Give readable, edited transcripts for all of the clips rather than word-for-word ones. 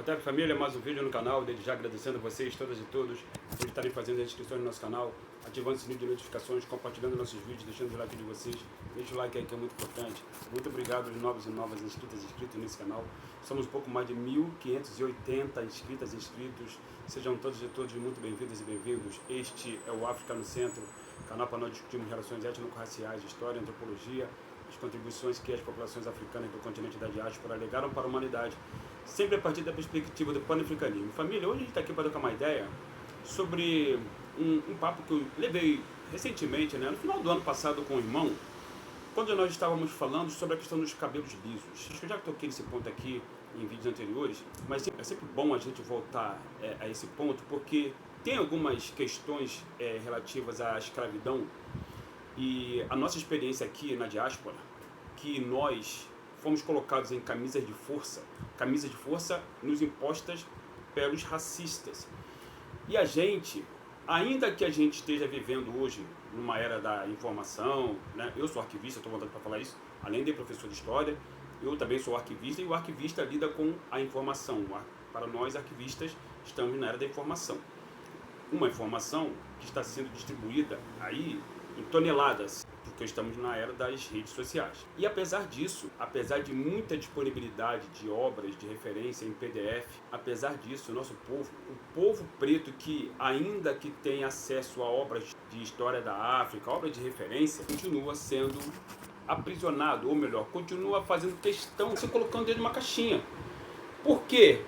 Boa tarde, família, mais um vídeo no canal. Desde já agradecendo a vocês, todas e todos, por estarem fazendo as inscrições no nosso canal, ativando o sininho de notificações, compartilhando nossos vídeos, deixando o like de vocês. Deixa o like aí que é muito importante. Muito obrigado aos novos e novas inscritas e inscritos nesse canal. Somos um pouco mais de 1.580 inscritas e inscritos. Sejam todos e todos muito bem-vindas e bem-vindos. Este é o África no Centro, canal para nós discutirmos relações étnico-raciais, história, antropologia, as contribuições que as populações africanas do continente da diáspora legaram para a humanidade, sempre a partir da perspectiva do pan-africanismo. Família, hoje a gente está aqui para trocar uma ideia sobre um papo que eu levei recentemente, no final do ano passado com o irmão, quando nós estávamos falando sobre a questão dos cabelos lisos. Acho que eu já toquei nesse ponto aqui em vídeos anteriores, mas é sempre bom a gente voltar a esse ponto, porque tem algumas questões relativas à escravidão e a nossa experiência aqui na diáspora, que nós fomos colocados em camisas de força nos impostas pelos racistas. E a gente, ainda que a gente esteja vivendo hoje numa era da informação, eu sou arquivista, estou voltando para falar isso, além de professor de história, eu também sou arquivista, e o arquivista lida com a informação. Para nós, arquivistas, estamos na era da informação. Uma informação que está sendo distribuída aí em toneladas, porque estamos na era das redes sociais. E apesar disso, apesar de muita disponibilidade de obras de referência em PDF, apesar disso, o nosso povo, o povo preto que ainda que tem acesso a obras de história da África, obras de referência, continua sendo aprisionado, ou melhor, continua fazendo questão de se colocando dentro de uma caixinha. Por quê?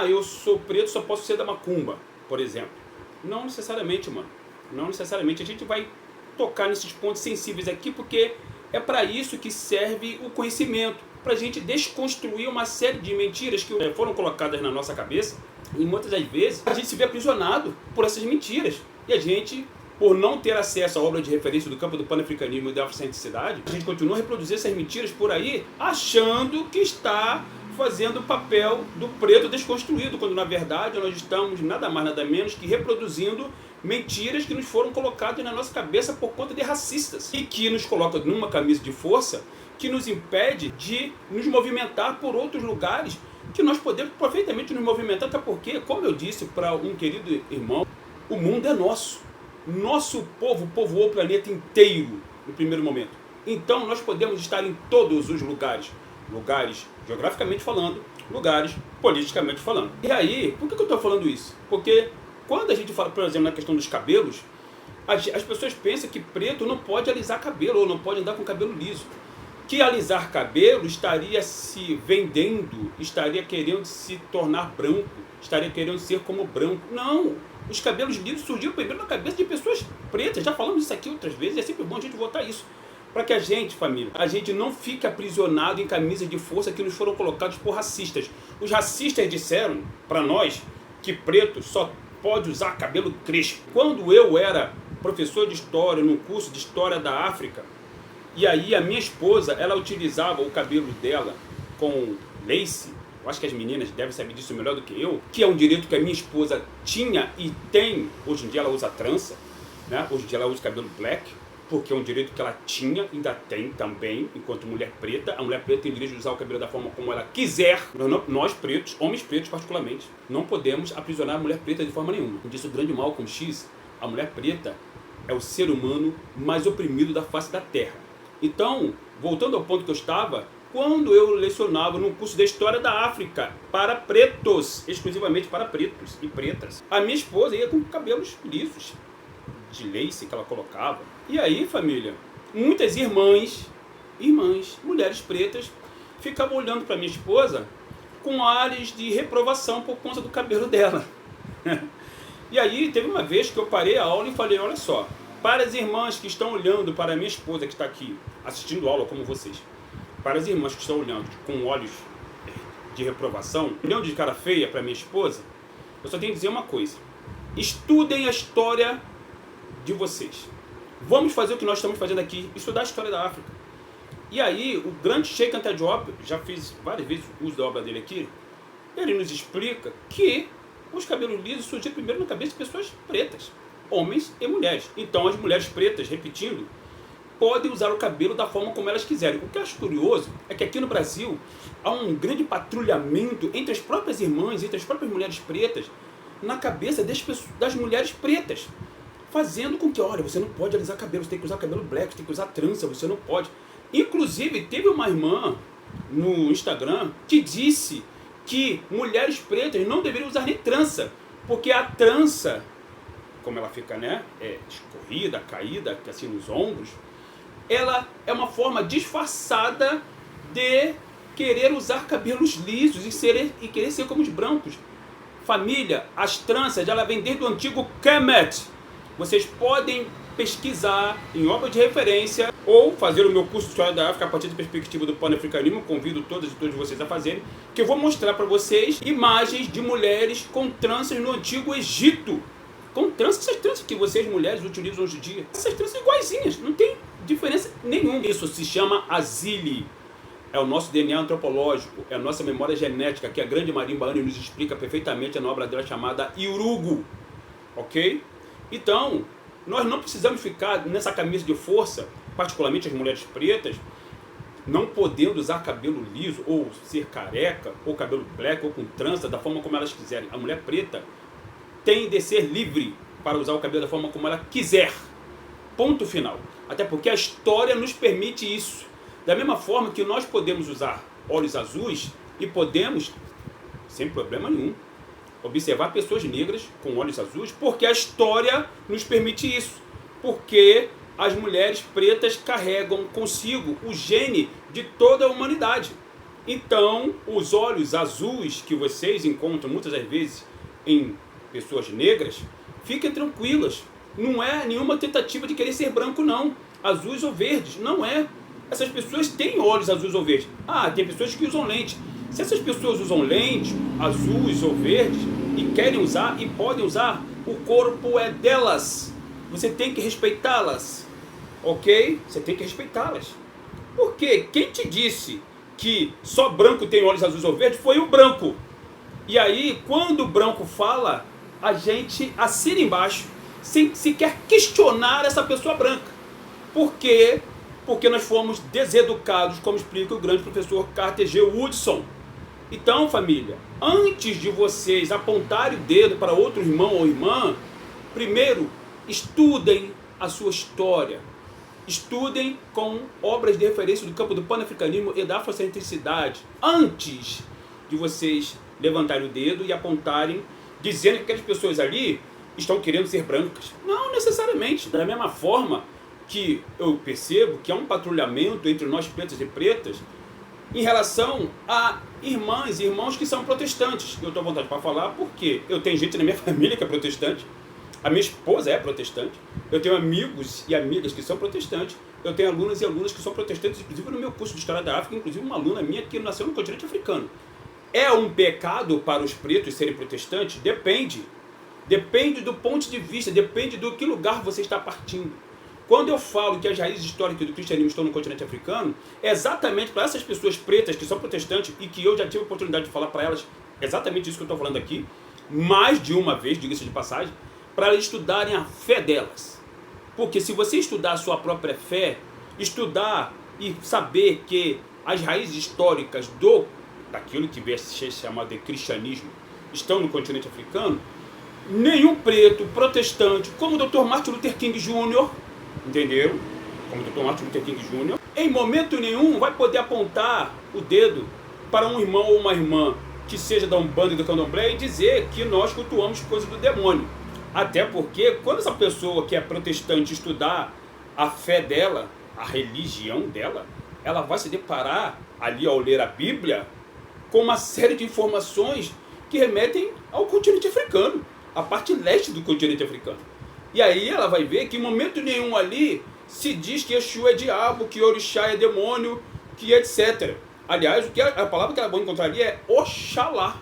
Eu sou preto, só posso ser da macumba, por exemplo. Não necessariamente, mano. Não necessariamente. A gente vai tocar nesses pontos sensíveis aqui, porque é para isso que serve o conhecimento, para a gente desconstruir uma série de mentiras que foram colocadas na nossa cabeça, e muitas das vezes a gente se vê aprisionado por essas mentiras, e a gente, por não ter acesso à obra de referência do campo do panafricanismo e da afrocentricidade, a gente continua a reproduzir essas mentiras por aí, achando que está fazendo o papel do preto desconstruído, quando na verdade nós estamos nada mais nada menos que reproduzindo mentiras que nos foram colocadas na nossa cabeça por conta de racistas, e que nos colocam numa camisa de força que nos impede de nos movimentar por outros lugares que nós podemos perfeitamente nos movimentar, até porque, como eu disse para um querido irmão, o mundo é nosso. Nosso povo povoou o planeta inteiro no primeiro momento. Então nós podemos estar em todos os lugares. Lugares geograficamente falando, lugares politicamente falando. E aí, por que eu estou falando isso? Porque quando a gente fala, por exemplo, na questão dos cabelos, as pessoas pensam que preto não pode alisar cabelo, ou não pode andar com cabelo liso. Que alisar cabelo estaria se vendendo, estaria querendo se tornar branco, estaria querendo ser como branco. Não! Os cabelos lisos surgiram primeiro na cabeça de pessoas pretas. Já falamos isso aqui outras vezes, é sempre bom a gente voltar isso. Para que a gente, família, a gente não fique aprisionado em camisas de força que nos foram colocados por racistas. Os racistas disseram para nós que preto só pode usar cabelo crespo. Quando eu era professor de história num curso de história da África, e aí a minha esposa, ela utilizava o cabelo dela com lace, eu acho que as meninas devem saber disso melhor do que eu, que é um direito que a minha esposa tinha e tem, hoje em dia ela usa trança, hoje em dia ela usa cabelo black, porque é um direito que ela tinha, ainda tem também, enquanto mulher preta. A mulher preta tem o direito de usar o cabelo da forma como ela quiser. Nós pretos, homens pretos particularmente, não podemos aprisionar a mulher preta de forma nenhuma. Como disse o grande Malcolm X, a mulher preta é o ser humano mais oprimido da face da terra. Então, voltando ao ponto que eu estava, quando eu lecionava num curso de História da África para pretos, exclusivamente para pretos e pretas, a minha esposa ia com cabelos lisos, de lace que ela colocava. E aí, família, muitas irmãs, mulheres pretas, ficavam olhando para minha esposa com olhos de reprovação por conta do cabelo dela. E aí, teve uma vez que eu parei a aula e falei, olha só, para as irmãs que estão olhando para a minha esposa que está aqui, assistindo aula como vocês, para as irmãs que estão olhando com olhos de reprovação, olhando de cara feia para minha esposa, eu só tenho que dizer uma coisa: estudem a história de vocês. Vamos fazer o que nós estamos fazendo aqui, estudar a história da África. E aí, o grande Cheikh Anta Diop, já fiz várias vezes uso da obra dele aqui, ele nos explica que os cabelos lisos surgiram primeiro na cabeça de pessoas pretas, homens e mulheres. Então, as mulheres pretas, repetindo, podem usar o cabelo da forma como elas quiserem. O que eu acho curioso é que aqui no Brasil há um grande patrulhamento entre as próprias irmãs, entre as próprias mulheres pretas, na cabeça das mulheres pretas, fazendo com que, olha, você não pode alisar cabelo, você tem que usar cabelo black, você tem que usar trança, você não pode. Inclusive, teve uma irmã no Instagram que disse que mulheres pretas não deveriam usar nem trança, porque a trança, como ela fica, né, escorrida, caída, assim, nos ombros, ela é uma forma disfarçada de querer usar cabelos lisos e querer ser como os brancos. Família, as tranças, ela vem desde o antigo Kemet. Vocês podem pesquisar em obra de referência ou fazer o meu curso de História da África a partir da perspectiva do Pan-Africanismo. Convido todas e todos vocês a fazerem, que eu vou mostrar para vocês imagens de mulheres com tranças no Antigo Egito. Com tranças, essas tranças que vocês mulheres utilizam hoje em dia. Essas tranças iguaizinhas, não tem diferença nenhuma. Isso se chama asili. É o nosso DNA antropológico, é a nossa memória genética, que a grande Marimba Ana nos explica perfeitamente na obra dela chamada Irugu. Ok? Então, nós não precisamos ficar nessa camisa de força, particularmente as mulheres pretas, não podendo usar cabelo liso, ou ser careca, ou cabelo black, ou com trança, da forma como elas quiserem. A mulher preta tem de ser livre para usar o cabelo da forma como ela quiser. Ponto final. Até porque a história nos permite isso. Da mesma forma que nós podemos usar olhos azuis e podemos, sem problema nenhum, observar pessoas negras com olhos azuis, porque a história nos permite isso. Porque as mulheres pretas carregam consigo o gene de toda a humanidade. Então, os olhos azuis que vocês encontram muitas das vezes em pessoas negras, fiquem tranquilas. Não é nenhuma tentativa de querer ser branco, não. Azuis ou verdes, não é. Essas pessoas têm olhos azuis ou verdes. Ah, tem pessoas que usam lente. Se essas pessoas usam lente, azuis ou verdes, e querem usar e podem usar, o corpo é delas. Você tem que respeitá-las. Ok? Você tem que respeitá-las. Por quê? Quem te disse que só branco tem olhos azuis ou verdes foi o branco. E aí, quando o branco fala, a gente assina embaixo, sem sequer questionar essa pessoa branca. Por quê? Porque nós fomos deseducados, como explica o grande professor Carter G. Woodson. Então, família, antes de vocês apontarem o dedo para outro irmão ou irmã, primeiro, estudem a sua história. Estudem com obras de referência do campo do panafricanismo e da afrocentricidade, antes de vocês levantarem o dedo e apontarem, dizendo que aquelas pessoas ali estão querendo ser brancas. Não necessariamente. Da mesma forma que eu percebo que há um patrulhamento entre nós pretos e pretas em relação a irmãs e irmãos que são protestantes. Eu estou à vontade para falar porque eu tenho gente na minha família que é protestante, a minha esposa é protestante, eu tenho amigos e amigas que são protestantes, eu tenho alunas e alunas que são protestantes, inclusive no meu curso de História da África, inclusive uma aluna minha que nasceu no continente africano. É um pecado para os pretos serem protestantes? Depende. Depende do ponto de vista, depende do que lugar você está partindo. Quando eu falo que as raízes históricas do cristianismo estão no continente africano, é exatamente para essas pessoas pretas que são protestantes e que eu já tive a oportunidade de falar para elas exatamente isso que eu estou falando aqui, mais de uma vez, diga-se de passagem, para elas estudarem a fé delas. Porque se você estudar a sua própria fé, estudar e saber que as raízes históricas daquilo que vai ser chamado de cristianismo estão no continente africano, nenhum preto protestante, como o Dr. Martin Luther King Jr., entenderam? Como o Dr. Martin Luther King Jr., em momento nenhum vai poder apontar o dedo para um irmão ou uma irmã que seja da Umbanda e do Candomblé e dizer que nós cultuamos coisas do demônio. Até porque quando essa pessoa que é protestante estudar a fé dela, a religião dela, ela vai se deparar ali ao ler a Bíblia com uma série de informações que remetem ao continente africano, a parte leste do continente africano. E aí ela vai ver que em momento nenhum ali se diz que Exu é diabo, que Orixá é demônio, que etc. Aliás, a palavra que ela vai encontrar ali é Oxalá.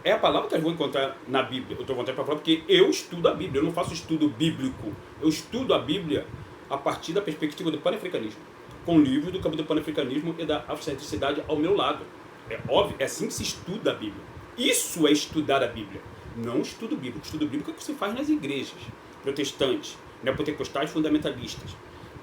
É a palavra que elas vão encontrar na Bíblia. Eu estou vontade para falar porque eu estudo a Bíblia, eu não faço estudo bíblico. Eu estudo a Bíblia a partir da perspectiva do panafricanismo, com livros do campo do panafricanismo e da afrocentricidade ao meu lado. É óbvio, é assim que se estuda a Bíblia. Isso é estudar a Bíblia, não estudo bíblico. Estudo bíblico é o que se faz nas igrejas protestantes, neopentecostais fundamentalistas.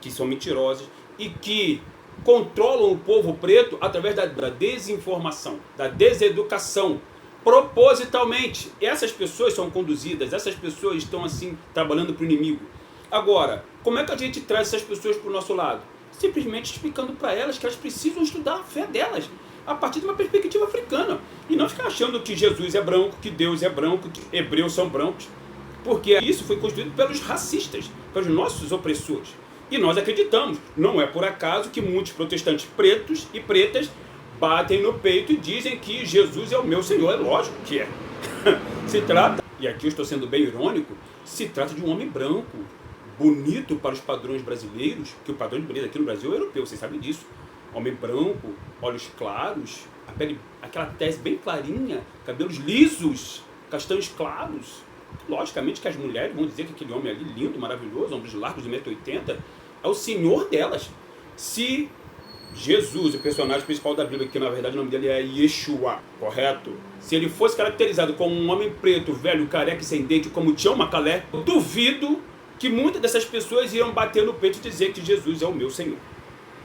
que são mentirosas e que controlam o povo preto através da desinformação, da deseducação, propositalmente. Essas pessoas são conduzidas, essas pessoas estão assim trabalhando para o inimigo. Agora, como é que a gente traz essas pessoas para o nosso lado? Simplesmente explicando para elas que elas precisam estudar a fé delas a partir de uma perspectiva africana e não ficar achando que Jesus é branco, que Deus é branco, que hebreus são brancos, porque isso foi construído pelos racistas, pelos nossos opressores. E nós acreditamos, não é por acaso que muitos protestantes pretos e pretas batem no peito e dizem que Jesus é o meu Senhor. É lógico que é. Se trata, e aqui eu estou sendo bem irônico, se trata de um homem branco, bonito para os padrões brasileiros, que o padrão de beleza aqui no Brasil é europeu, vocês sabem disso. Homem branco, olhos claros, a pele, aquela tez bem clarinha, cabelos lisos, castanhos claros. Logicamente que as mulheres vão dizer que aquele homem ali, lindo, maravilhoso, ombros largos de 1,80 m, é o senhor delas. Se Jesus, o personagem principal da Bíblia, que na verdade o nome dele é Yeshua, correto? Se ele fosse caracterizado como um homem preto, velho, careca e sem dente, como Tião Macalé, eu duvido que muitas dessas pessoas iam bater no peito e dizer que Jesus é o meu Senhor.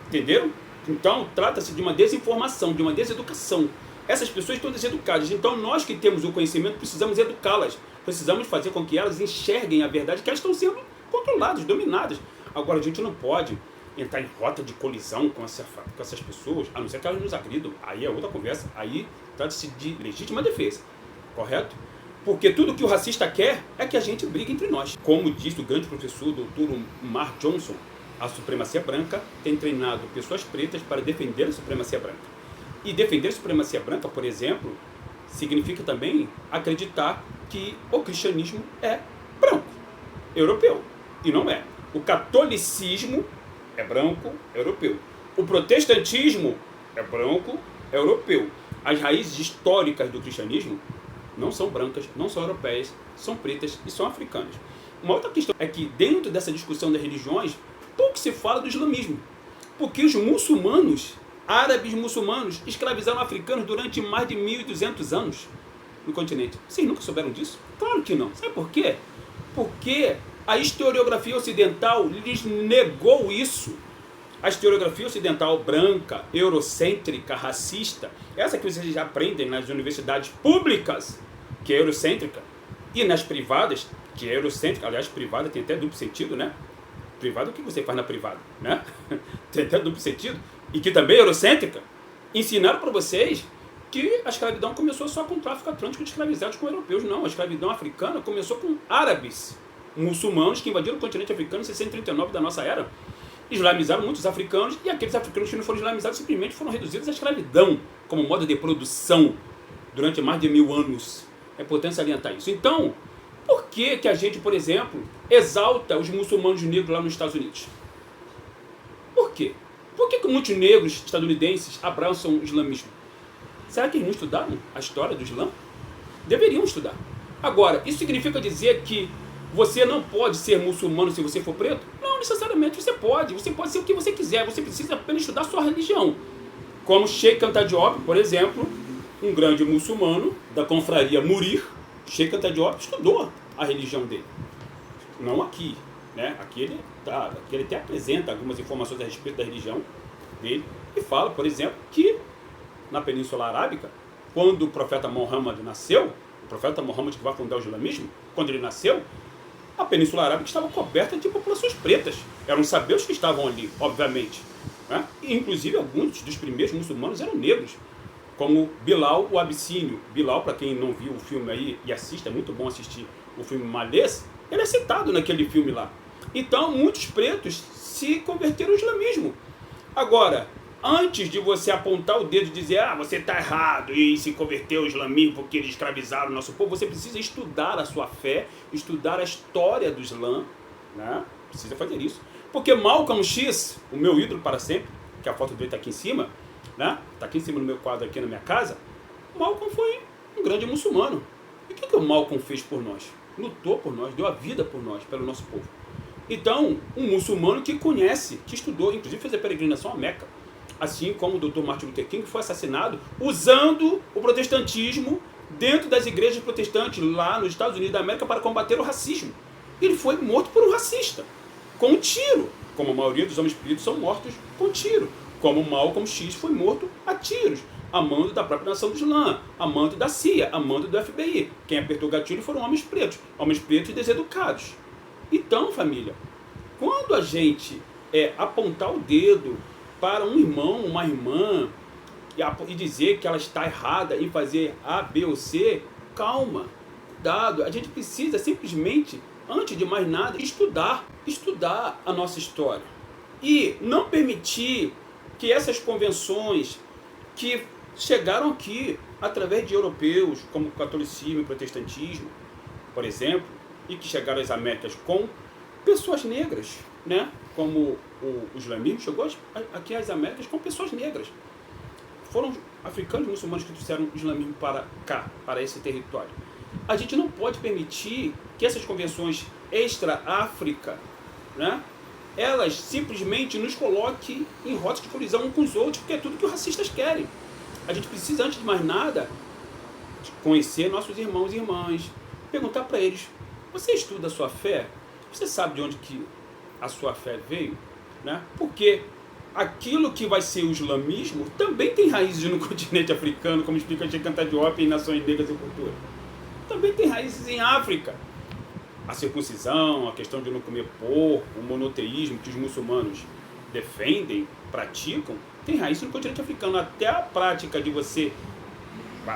Entenderam? Então, trata-se de uma desinformação, de uma deseducação. Essas pessoas estão deseducadas. Então, nós que temos o conhecimento, precisamos educá-las. Precisamos fazer com que elas enxerguem a verdade, que elas estão sendo controladas, dominadas. Agora, a gente não pode entrar em rota de colisão com essas pessoas, a não ser que elas nos agridam. Aí é outra conversa. Aí trata-se de legítima defesa. Correto? Porque tudo que o racista quer é que a gente brigue entre nós. Como disse o grande professor, doutor Mark Johnson, a supremacia branca tem treinado pessoas pretas para defender a supremacia branca. E defender a supremacia branca, por exemplo, significa também acreditar que o cristianismo é branco, europeu. E não é. O catolicismo é branco, europeu. O protestantismo é branco, europeu. As raízes históricas do cristianismo não são brancas, não são europeias, são pretas e são africanas. Uma outra questão é que dentro dessa discussão das religiões, pouco se fala do islamismo. Porque os muçulmanos, árabes muçulmanos, escravizaram africanos durante mais de 1.200 anos no continente. Vocês nunca souberam disso? Claro que não. Sabe por quê? Porque a historiografia ocidental lhes negou isso. A historiografia ocidental branca, eurocêntrica, racista, essa que vocês já aprendem nas universidades públicas, que é eurocêntrica, e nas privadas, que é eurocêntrica, aliás, privada tem até duplo sentido, né? Privada, o que você faz na privada, né? Tem até duplo sentido, e que também é eurocêntrica, ensinaram para vocês que a escravidão começou só com o tráfico atlântico de escravizados com europeus. Não, a escravidão africana começou com árabes, muçulmanos que invadiram o continente africano em 639 da nossa era. Islamizaram muitos africanos, e aqueles africanos que não foram islamizados simplesmente foram reduzidos à escravidão como modo de produção durante mais de 1000 anos. É importante salientar isso. Então, por que que a gente, por exemplo, exalta os muçulmanos negros lá nos Estados Unidos? Por quê? Por que que muitos negros estadunidenses abraçam o islamismo? Será que eles não estudaram a história do Islã? Deveriam estudar. Agora, isso significa dizer que você não pode ser muçulmano se você for preto? Não necessariamente você pode. Você pode ser o que você quiser. Você precisa apenas estudar a sua religião. Como Sheikh Anta Diop, por exemplo, um grande muçulmano da confraria Murir, Sheikh Anta Diop estudou a religião dele. Não aqui, né? Aqui ele até apresenta algumas informações a respeito da religião dele e fala, por exemplo, que na Península Arábica, quando o profeta Muhammad nasceu, o profeta Muhammad que vai fundar o islamismo, quando ele nasceu, a Península Arábica estava coberta de populações pretas. Eram sabeus que estavam ali, obviamente. Né? E, inclusive, alguns dos primeiros muçulmanos eram negros, como Bilal, o Abissínio. Bilal, para quem não viu o filme aí e assiste, é muito bom assistir o filme Malês, ele é citado naquele filme lá. Então, muitos pretos se converteram ao islamismo. Agora, antes de você apontar o dedo e dizer, você está errado e se converteu ao islamismo porque eles escravizaram o nosso povo, você precisa estudar a sua fé, estudar a história do Islã, né? Precisa fazer isso. Porque Malcolm X, o meu ídolo para sempre, que a foto dele está aqui em cima, né? Está aqui em cima no meu quadro, aqui na minha casa, Malcolm foi um grande muçulmano. E o que o Malcolm fez por nós? Lutou por nós, deu a vida por nós, pelo nosso povo. Então, um muçulmano que conhece, que estudou, inclusive fez a peregrinação a Meca, assim como o Dr. Martin Luther King foi assassinado usando o protestantismo dentro das igrejas protestantes lá nos Estados Unidos da América para combater o racismo. Ele foi morto por um racista, com um tiro. como a maioria dos homens pretos são mortos com tiro, como Malcolm X foi morto a tiros, a mando da própria nação do Islã, a mando da CIA, a mando do FBI. Quem apertou o gatilho foram homens pretos deseducados. Então, família, quando a gente apontar o dedo para um irmão, uma irmã, e dizer que ela está errada em fazer A, B ou C, calma, cuidado. A gente precisa simplesmente, antes de mais nada, estudar a nossa história. E não permitir que essas convenções que chegaram aqui através de europeus, como o catolicismo e o protestantismo, por exemplo, e que chegaram às Américas com pessoas negras, né? Como o islamismo chegou aqui às Américas com pessoas negras. Foram africanos e muçulmanos que trouxeram o islamismo para cá, para esse território. A gente não pode permitir que essas convenções extra-África, né, elas simplesmente nos coloquem em rotas de colisão uns com os outros, porque é tudo que os racistas querem. A gente precisa, antes de mais nada, conhecer nossos irmãos e irmãs, perguntar para eles: você estuda a sua fé? Você sabe de onde que a sua fé veio? Né? Porque aquilo que vai ser o islamismo também tem raízes no continente africano, como explica Cheikh Anta Diop em Nações Negras e Cultura. Também tem raízes em África. A circuncisão, a questão de não comer porco, o monoteísmo que os muçulmanos defendem, praticam, tem raízes no continente africano. Até a prática de você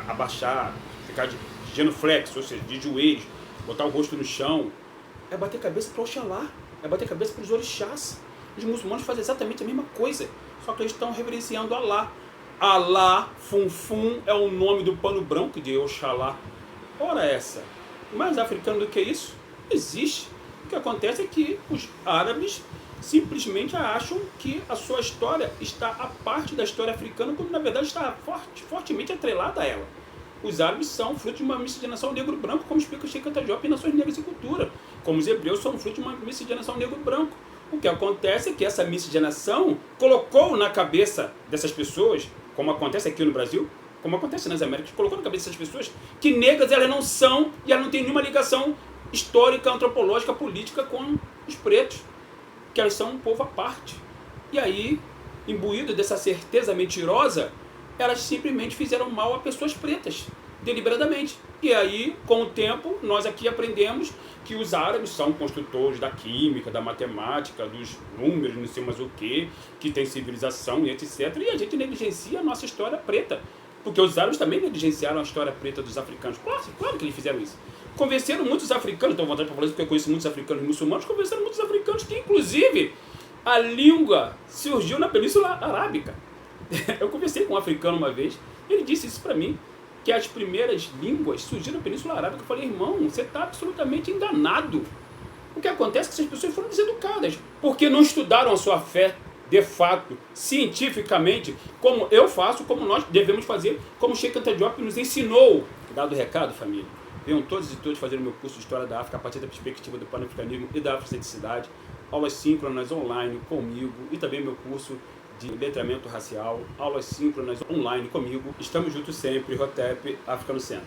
abaixar, ficar de genuflexo, ou seja, de joelhos, botar o rosto no chão, é bater cabeça para Oxalá, é bater cabeça para os orixás. Os muçulmanos fazem exatamente a mesma coisa, só que eles estão reverenciando Alá. Alá, Funfun, é o nome do pano branco de Oxalá. Ora essa, mais africano do que isso, não existe. O que acontece é que os árabes simplesmente acham que a sua história está à parte da história africana, quando na verdade está fortemente atrelada a ela. Os árabes são fruto de uma miscigenação negro-branco, como explica o Cheikh Anta Diop em Nações Negras e Cultura. Como os hebreus são fruto de uma miscigenação negro-branco. O que acontece é que essa miscigenação colocou na cabeça dessas pessoas, como acontece aqui no Brasil, como acontece nas Américas, colocou na cabeça dessas pessoas que negras elas não são e elas não têm nenhuma ligação histórica, antropológica, política com os pretos, que elas são um povo à parte. E aí, imbuído dessa certeza mentirosa, elas simplesmente fizeram mal a pessoas pretas, deliberadamente. E aí, com o tempo, nós aqui aprendemos que os árabes são construtores da química, da matemática, dos números, não sei mais o que tem civilização e etc. E a gente negligencia a nossa história preta. Porque os árabes também negligenciaram a história preta dos africanos. Claro que eles fizeram isso. Convenceram muitos africanos, estou à vontade para falar isso porque eu conheço muitos africanos muçulmanos, convenceram muitos africanos que, inclusive, a língua surgiu na Península Arábica. Eu conversei com um africano uma vez, ele disse isso para mim, que as primeiras línguas surgiram na Península Arábica. Eu falei: irmão, você está absolutamente enganado. O que acontece é que essas pessoas foram deseducadas, porque não estudaram a sua fé, de fato, cientificamente, como eu faço, como nós devemos fazer, como Cheikh Anta Diop nos ensinou. Dado o recado, família, venham todos e todas fazer o meu curso de História da África a partir da perspectiva do pan-africanismo e da afrocenticidade, aulas síncronas online comigo e também meu curso de letramento racial, aulas síncronas online comigo. Estamos juntos sempre, Rotep, África no Centro.